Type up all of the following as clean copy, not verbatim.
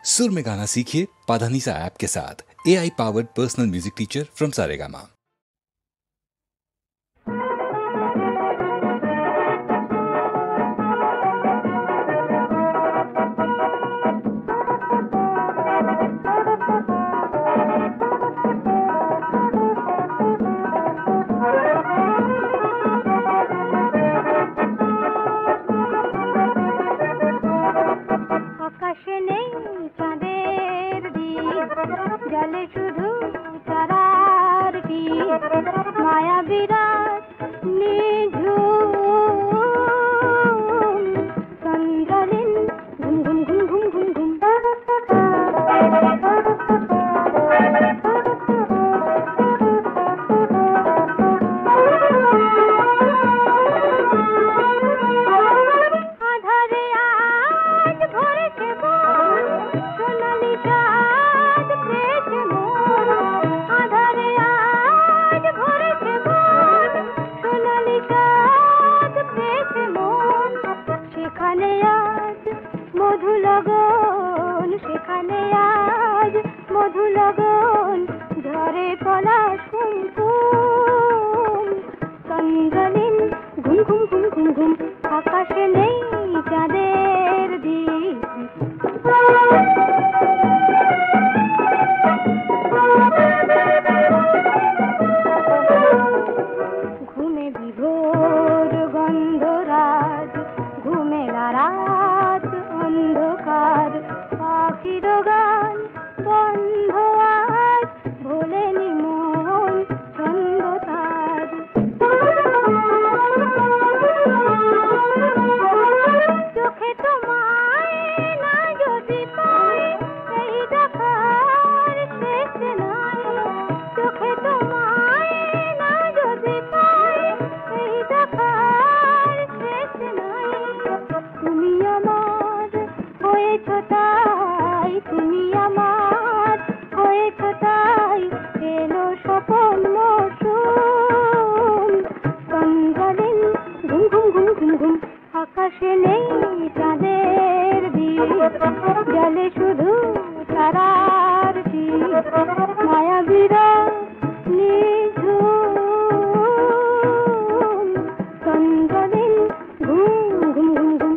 सुर में गाना सीखिए पाधानीसा ऐप के साथ। AI powered personal music teacher from Saregama. जले शुधु चरार की माया विराट निझूम चंद्रलिन घुम घुम घुम घुम घुम घुम आधारे आज भोर के बोल सोनाली चाँद মধু লগন ঝরে পলাশ কুমকুম চন্দ্রলীন ঘুম ঘুম ঘুম ঘুম ঘুম আকাশে নেই চাঁদের দীপ ঘুমে বিভোর গন্ধরাজ ঘুমেলা রাত অন্ধকার পাখির গান বন্ধ আজ ভোলেনি মন ছন্দ তার চোখে তোমায় না যদি পাই এই দেখার শেষ নাই চোখে তোমায় না যদি পাই এই দেখার শেষ নাই তুমি আমার হয়েছ তাই তুমি আমার হয়েছ তাই এলো স্বপন মৌসুম চন্দ্রলীন ঘুম ঘুম ঘুম ঘুম ঘুম আকাশে নেই চাঁদের দীপ জলে শুধু তারার টিপ মায়া বিরাট নিঝুম চন্দ্রলীন ঘুম ঘুম ঘুম ঘুম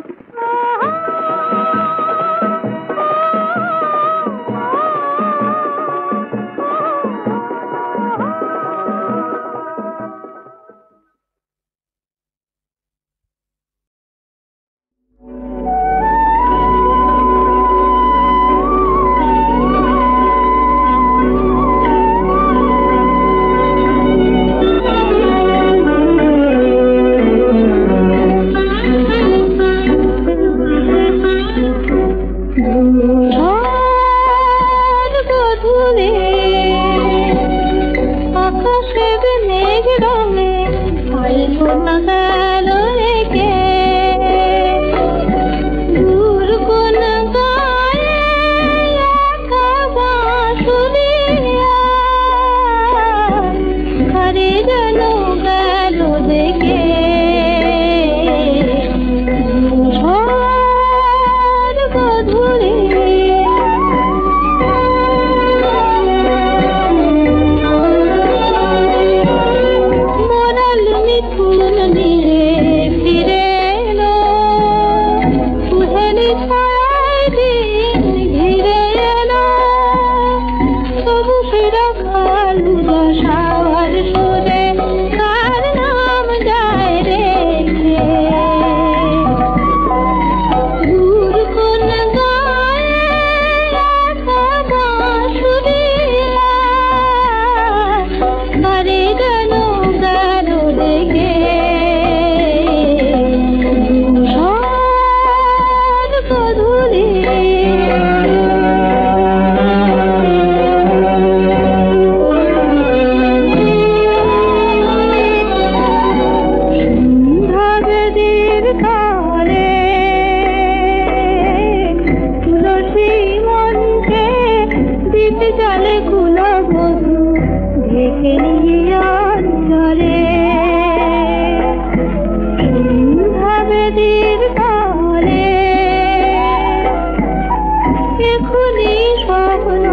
খুলি স্বপ্ন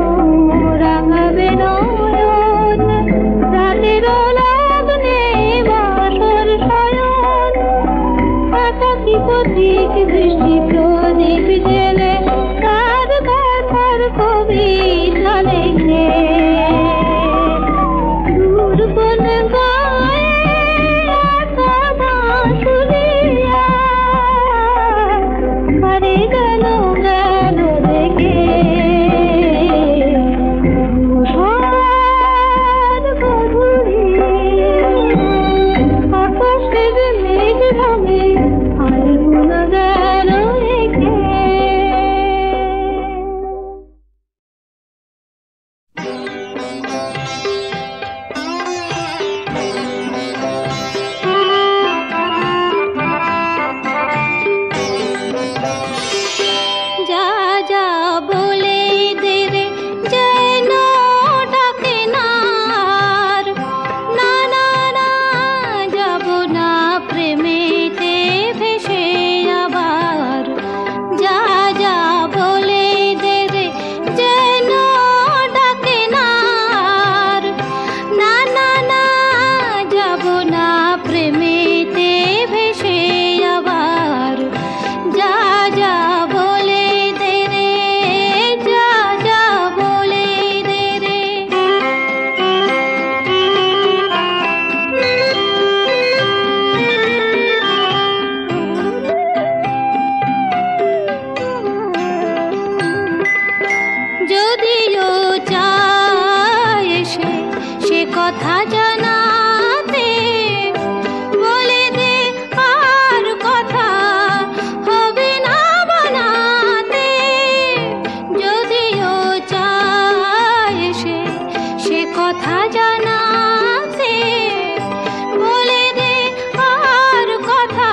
রাঙাবে নয়ন রাতের লগ্নে বাসর শয়ন আকাশি পথিক দৃষ্টি প্রদীপ জেলে তার কথার কবিতা লেখে দূর কোন গায়ে আশা বাঁশুরিয়া আরে গেল গেল রেখে ভূষণ গধূলি আকাশের মেঘ রঙে আলগুন গেল রেখে যা যা বলে দে রে যেন ডাকে না আর। না না না যাব না প্রেমেতে ভেসে আবার। যা যা বলে দে রে যেন ডাকে না আর। না না না যাব না প্রেমেতে ভেসে আবার। যা যা বলে দে রে যা যা বলে দে রে যদিও চায় সে কথা জানাতে বলে দে আর কথা হবে না বানাতে। যদিও চায় সে কথা জানাতে বলে দে আর কথা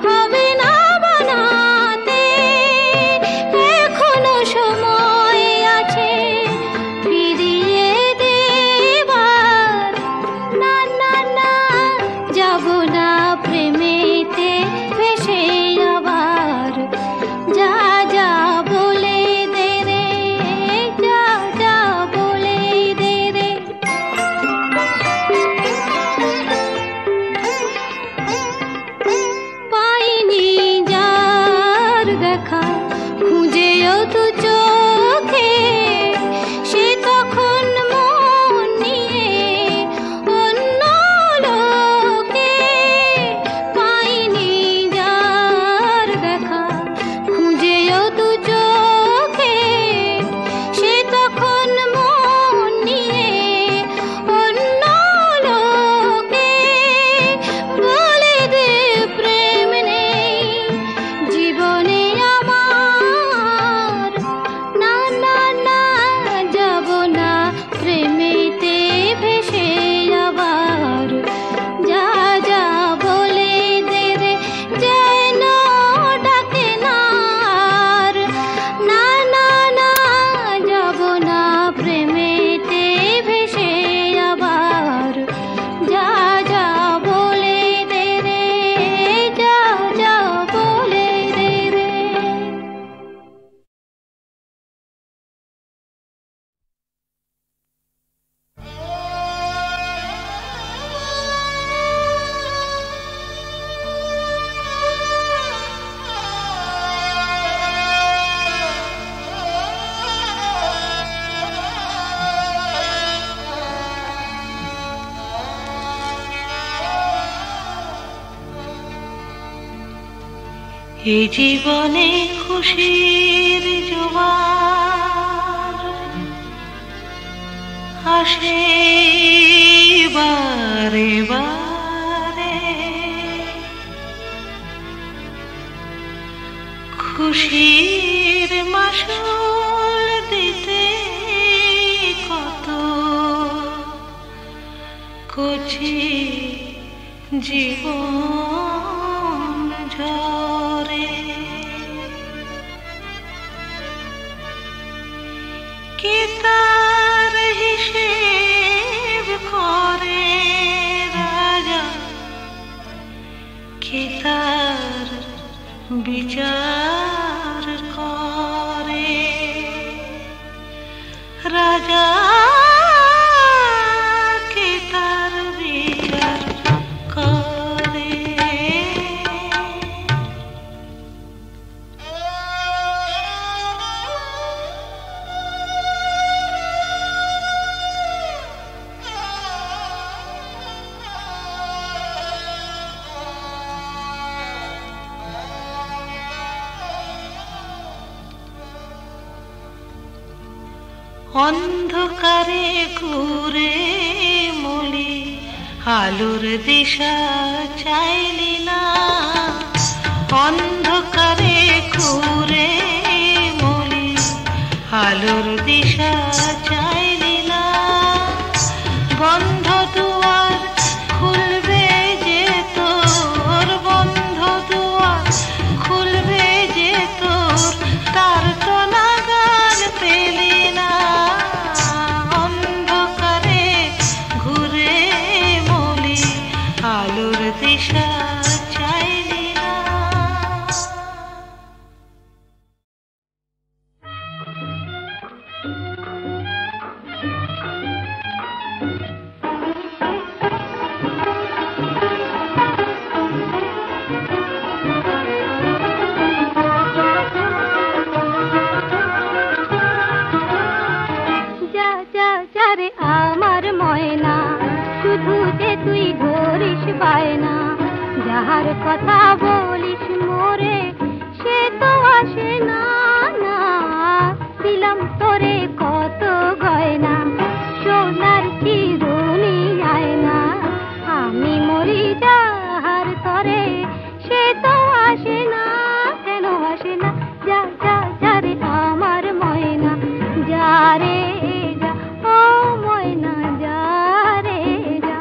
হবে না বানাতে। এখনো সময় আছে ফিরিয়ে দেবার। না না না যাব না প্রেমেতে ভেসে আবার। যা যা বলে দে রে যা যা বলে দে রে পাইনি যার দেখা খুঁজেও তু চোখে সে তখন মন নিয়ে অন্য লোকে। পাইনি যার দেখা খুঁজেও তু চোখে সে তখন মন নিয়ে অন্য লোকে। বলে দে প্রেম নেই জীবনে আমার। না না না যাব না প্রেমেতে ভেসে আবার। যা যা বলে দে রে যেন ডাকে না আর। না না না যাব না প্রেমেতে ভেসে আবার। যা যা বলে দে রে যা যা বলে দে রে এই জীবনে খুশির জোয়ার আসে বারে বারে। খুশির মাসুল দিতে কত কচি জীবন ঝরে। কি তার হিসেব করে রাজা, কি তার বিচার করে। অন্ধকারে ঘুরে মলি আলোর দিশা চাইলি না অন্ধকারে ঘুরে মলি আলোর দিশা চাইলি না বন্ধ দুয়ার খুলবে যে তোর বন্ধ দুয়ার খুলবে যে তোর তার তো নাগাল পেলি না অন্ধকারে ঘুরে মলি আলোর দিশা চাইলি না যা যা যা রে আমার ময়না শুধু যে তুই ধরিস বায়না যাহার কথা বলিস মোরে সে তো আসে না না দিলাম তোরে কত গয়না সোনার চিরুনি আয়না আমি মরি যাহার তরে সে তো আসে না কেন আসে না যা যা যা রে আমার ময়না যা রে যা ও ময়না যা রে যা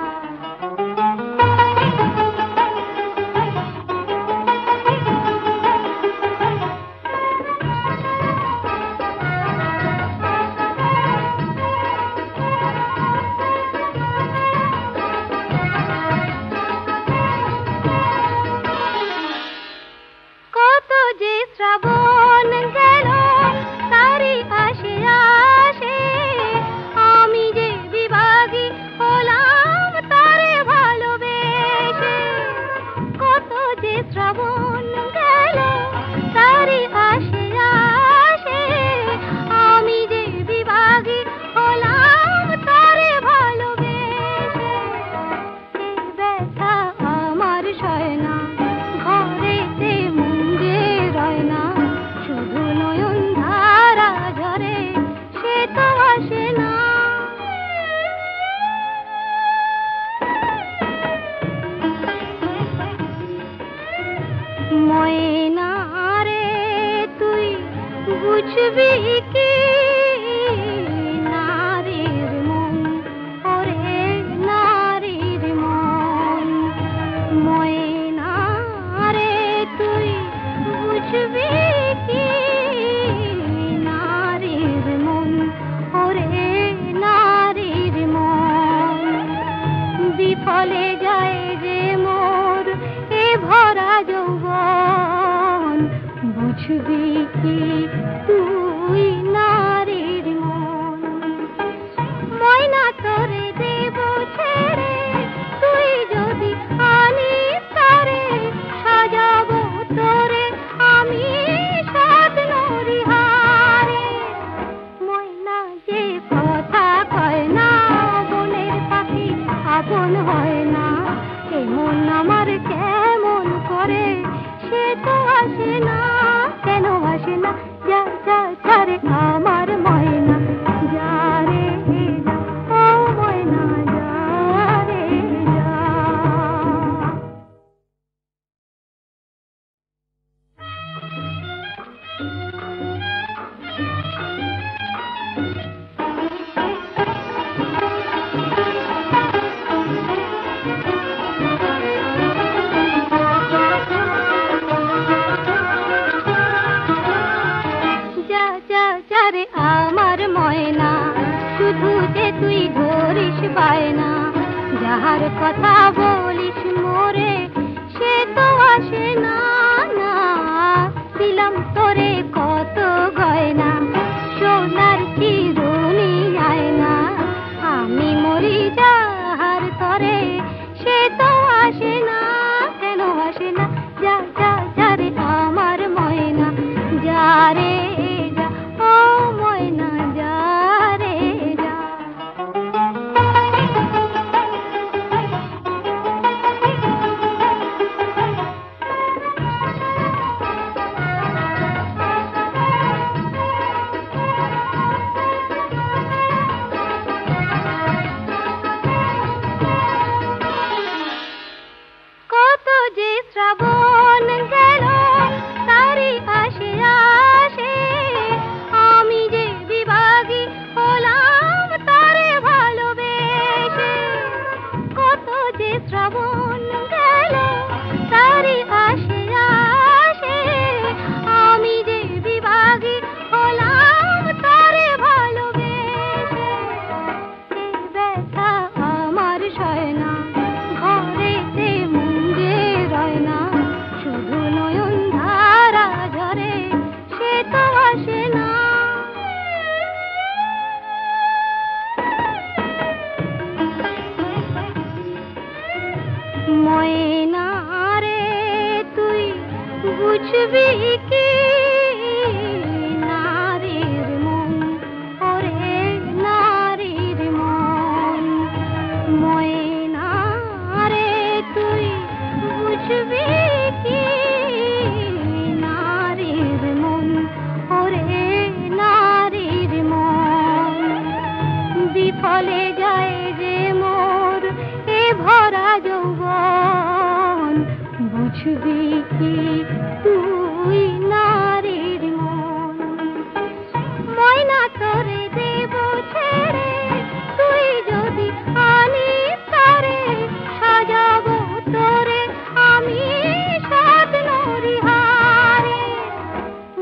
কত যে শ্রাবণ গেল তারি আসে আসে আমি যে বিভাগী হলাম তারে ভালোবেসে কত যে শ্রাবণ গেল তারি আসে আসে আমি যে বিভাগী হলাম তারে ভালোবেসে এই ব্যথা আমার সয় না ঘরেতে মুঙ্গে রয় না শুধু নয়ন ধারা ঝরে সে তো আসে না ময়না রে তুই বুঝবি কি নারীর মন ওরে নারীর মন ময়না রে তুই বুঝবি কি নারীর মন ওরে নারীর মন বিফলে যায় যে মোর এ ভরা যৌবন বুঝবি কি তুই নারীর মন ময়না তোরে দেব ছেড়ে তুই যদি আনিস তারে সাজাবো তোরে আমি সাধনরি হারে ময়না যে কথা কয় না বনের পাখি আপন হয় না এমন আমার কেমন করে সে তো আসে না কেন আসে না যা যা যা রে আমার ময়না যা রে যা ও ময়না যা রে যা যা যা যা রে আমার ময়না শুধু যে তুই ধরিস বায়না যাহার কথা বলিস মোরে সে তো আসে না না দিলাম তোরে কত গয়না সোনার চিরুনি আয়না আমি মরি যাহার তরে সে তো আসে না কেন আসে না যা যা যা রে আমার ময়না যা রে যা ও ময়না যা রে যা বুঝবি কি তুই নারীর মন, ময়না তোরে দেব ছেড়ে, তুই যদি আনিস তারে, সাজাবো তোরে আমি স্বপ্নরি হারে।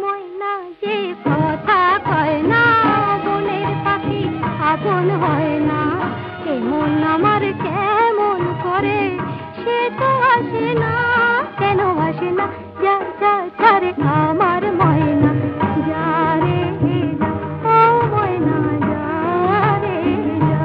ময়না যে কথা কয় না, বনের পাখি আপন হয় না, এমন আমার কেমন করে, সে তো আসে না, কেন আসে না? যা যা যা রে আমার ময়না, যা রে যা, ও ময়না যা রে যা।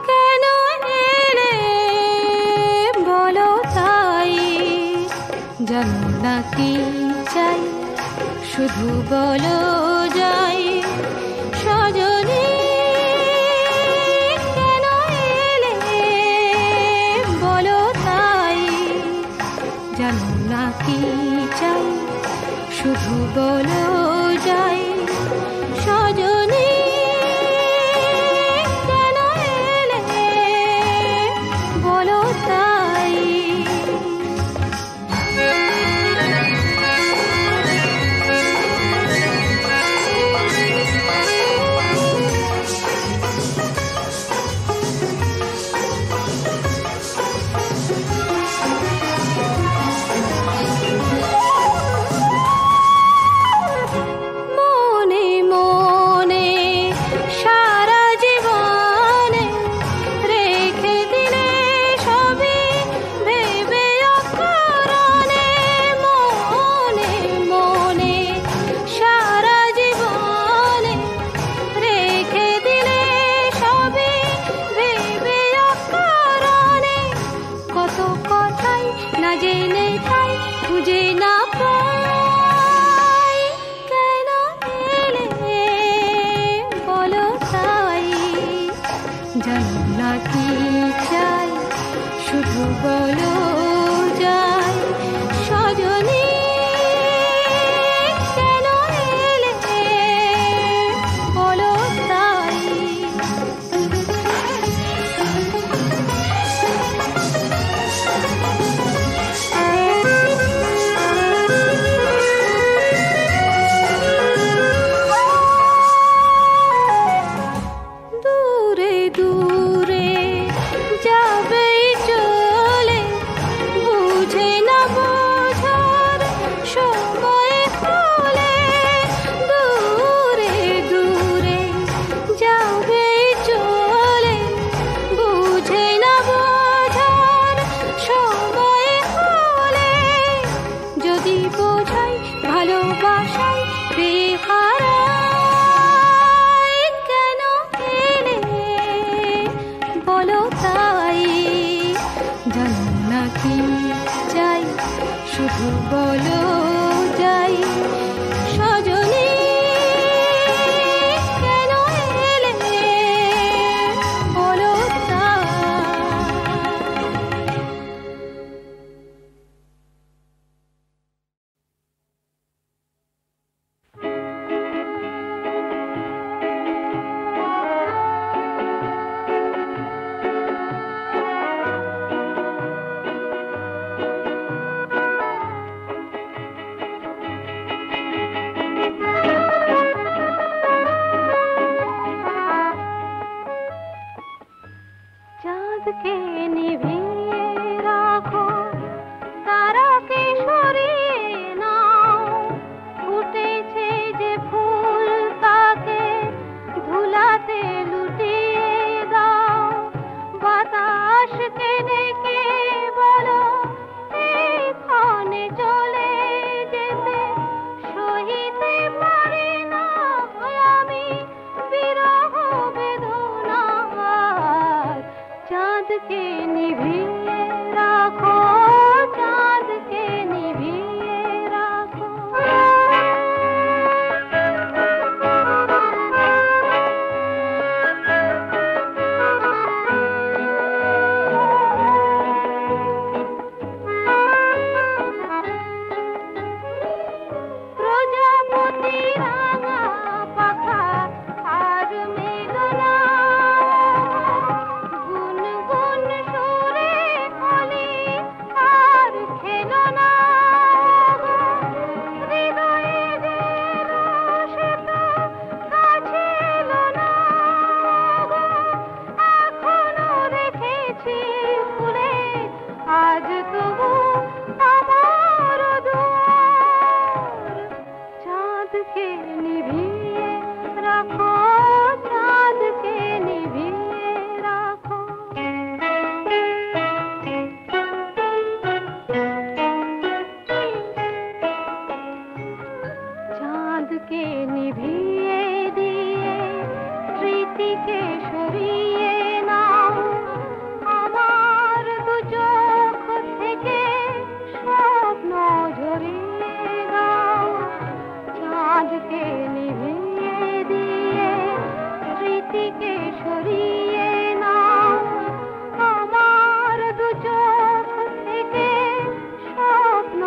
কেন এলে বলো তাই, জানো না কি চাই, শুধু বলো যাই সজনী। কেন এলে বলো তাই, জানো না কি চাই, শুধু বলো যাই সজনী। কেন এলে বলো তাই। মনে মনে সারা জীবনে রেখে দিলে সবই ভেবে অকারণে। মনে মনে সারা জীবনে রেখে দিলে সবই ভেবে অকারণে। কত কথাই না জেনে তাই খুঁজে না পাই। কেন এলে বলো তাই, জানো না কি চাই, শুধু বলো যাই সজনী। কেন এলে বলো তাই। দূরে দূরে যাবে চলে, রাখো চাঁদকে নিভিয়ে রাখো। চাঁদকে নিভিয়ে দিয়ে স্মৃতিকে সরিয়ে নাও আমার দু চোখ থেকে, স্বপ্ন ঝরিয়ে দাও। চাঁদকে নিভিয়ে দিয়ে স্মৃতিকে সরিয়ে নাও আমার দু চোখ থেকে, স্বপ্ন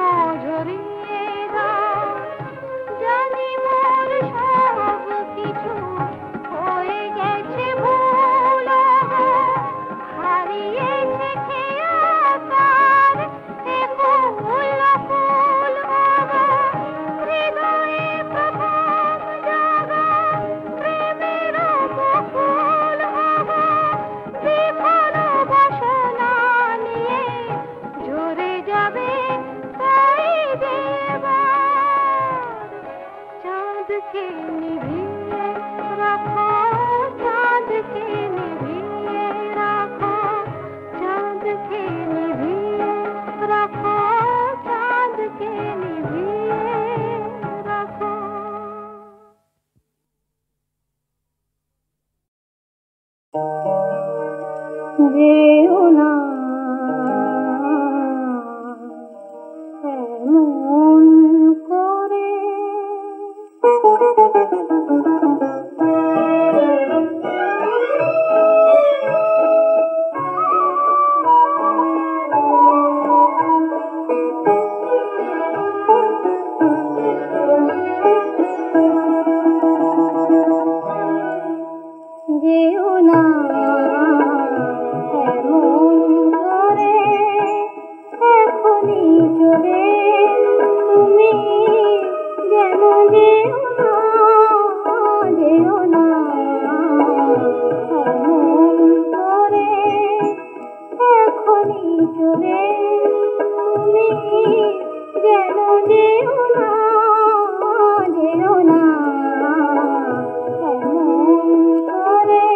ঝরিয়ে দাও। জানি মোর সব কিছু হয়ে গেছে ভুল, হারিয়েছে খেয়াকার ফুল ফুল হৃদয়ে প্রথম জাগা প্রেমের বকুল বিফল বাসনা নিয়ে ঝরে যাবে তাই দেবার। চাঁদকে নিভিয়ে রাখো চাঁদকে নিভিয়ে রাখো। চাঁদকে নিভিয়ে রাখো চাঁদকে নিভিয়ে রাখো। যেও না এমন করে, যেও না এমন করে, এখনই চলে তুমি যেন যেও না, যেও না এমন করে, এখনই চলে তুমি যেন যেও না, যেও না এমন করে।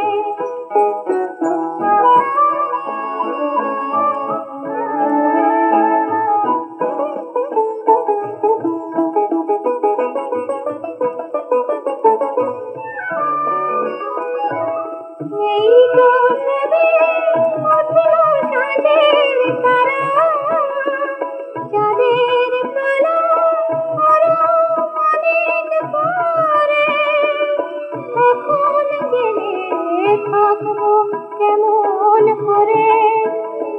এই তো ভেবে উঠল সাঁঝের তারা, চাঁদের পালা আরো অনেক পরে। এখন গেলে থাকবো কেমন করে,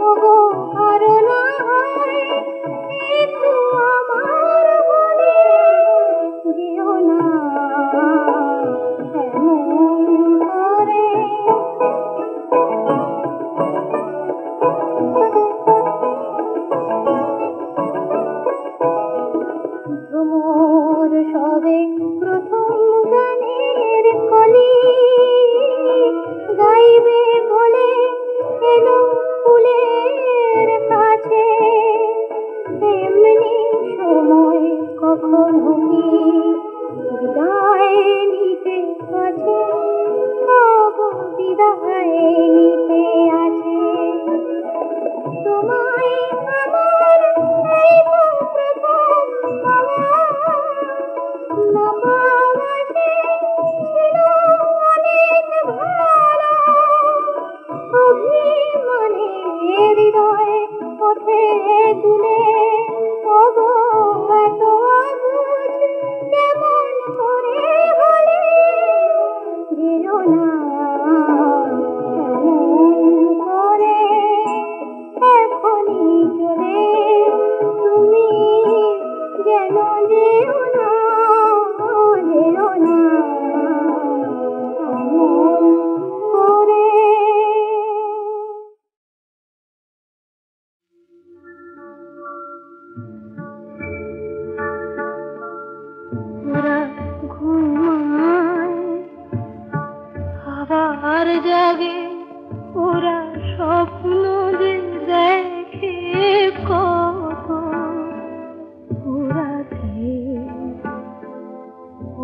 ওগো আরো না হয় একটু আমার বলে। যেও না এমন করে। ভ্রমর সবে প্রথম গানের কলি গাইবে বলে এলো ফুলের কাছে। এমনি সময় কখনো কি বিদায় নিতে আছে, ওগো বিদায় নিতে আছে। তোমায় আমার এই তো প্রথম পাওয়া, না পাওয়া সে ছিল অনেক ভালো। অভিমানে হৃদয় ওঠে দুলে, ওগো এত অবুঝ কেমন করে হলে। যেও না এমন করে, এখনই চলে তুমি যেন যেও না, যেও না এমন করে। ওরা ঘুমায় আবার জাগে, ওরা স্বপ্ন যে দেখে কত।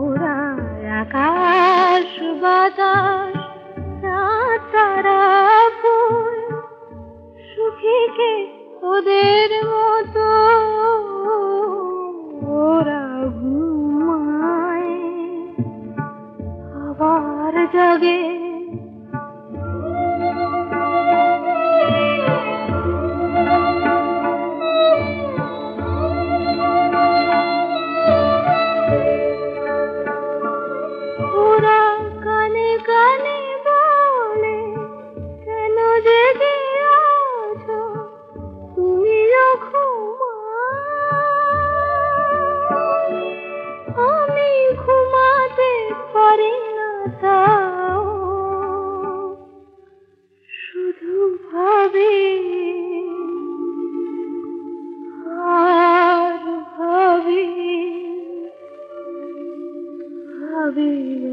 ওরা আকাশ বাতাস তারা ফুল সুখীকে ওদের মতো ওরা ঘুমায় আবার জাগে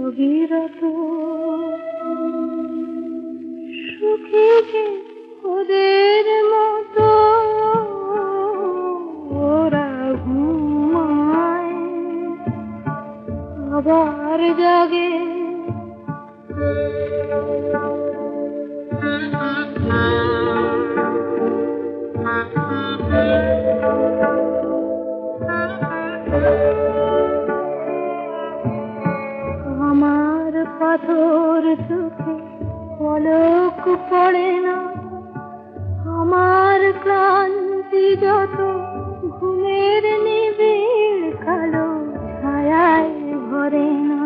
অবিরত সুখীকে ওদের মতো ওরা ঘুমায় আবার জাগে আমার পাথর চোখে পলক পড়ে না আমার ক্লান্তি যত ঘুমের নিবিড় কালো ছায়ায় ভরে না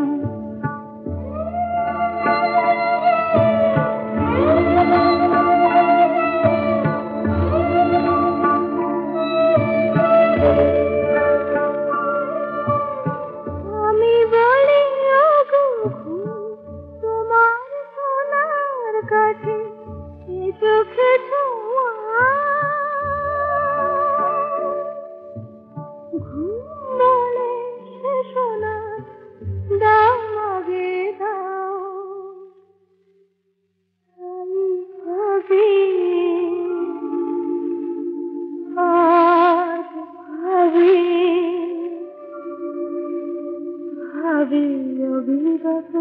আমি বলি ওগো তোমার সোনার কাছে এ চোখে ছোঁয়া ঘুম বলে সে সোনা দাও আগে দাও আমি ভাবি আর ভাবি ভাবি অবিরত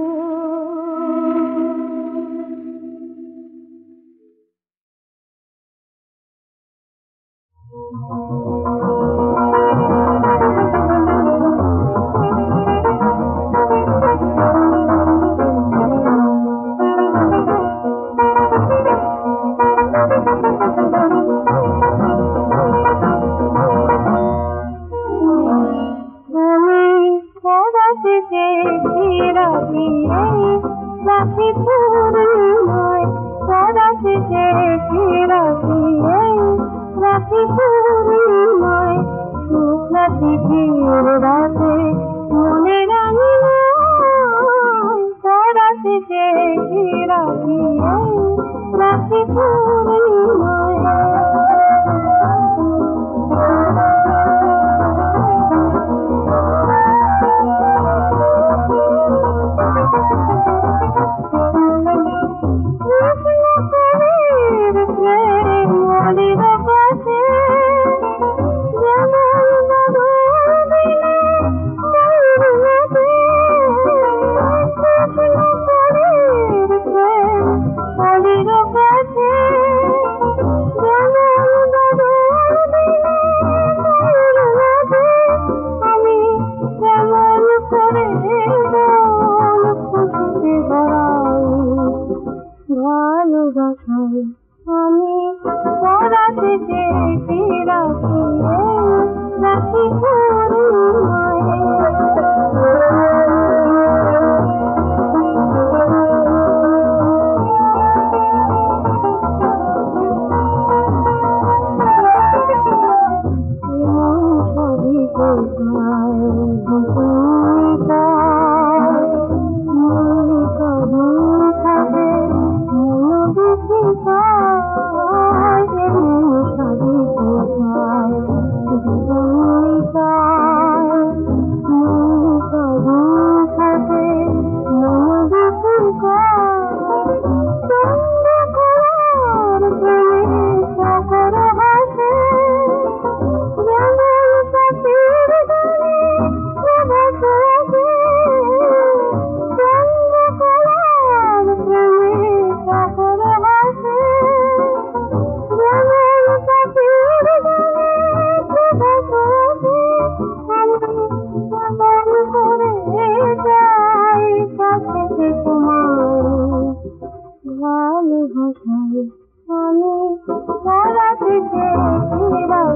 সারাতে চেয়েছিলাম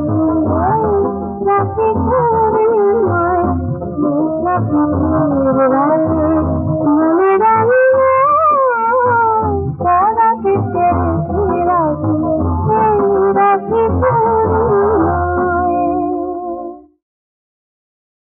রাতে ঘুরে মায় মুখা